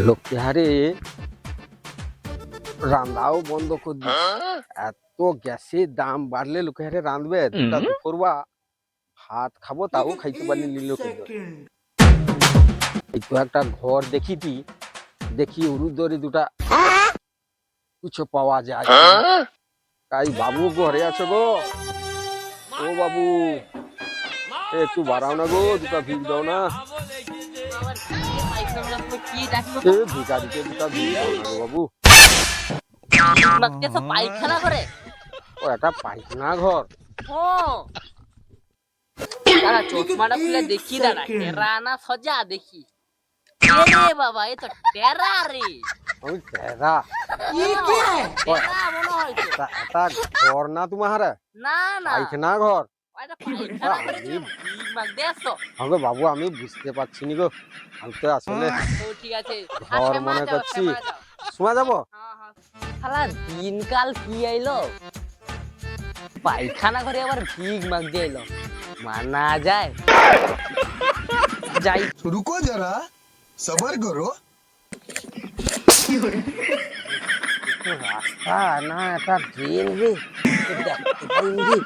লোকে হারে রান্নাও বন্ধ করে দিচ্ছে। এত গ্যাসের দাম বাড়লে লোকে হারে রাঁধবে দুটা দুপুরবা ভাত খাবো তাও খাইতে পারিনি লোকে এই তো একটা ঘর দেখিতি দেখি উরুদরে দুটা কিছু পাওয়া যায় তাই বাবু ঘরে আছো গো ও বাবু একটু বাড়াও না গো দুটা ভিড় দাও না ভিকারিকে দুটা ভিড় দাও না গো বাবু পায়খানা করে ও একটা পায়খানা ঘর দাঁড়া চশমাটা খুলে দেখি দাঁড়া টেরা না সজা দেখি রে বাবা এ তো টেরা রে আমি টেরা টেরা মনে হয় তো এটা ঘর না তোমার না না পায়খানা ঘর এটা পায়খানা করে ভিড় মাগ দেছো আমাকে বাবু আমি বুঝতে পারছি নি গো আমি তো আসলে তো ঠিক আছে ঘর মনে করছি শোনা যাবো শালা দিনকাল কি আইলো পায়খানা ঘরে আবার ভিগ মাগ দিয়ে এলো মানা যায় যাই रुको जरा सबर करो রাস্তা না এটা ট্রেন রে দেখতে পাইনি রে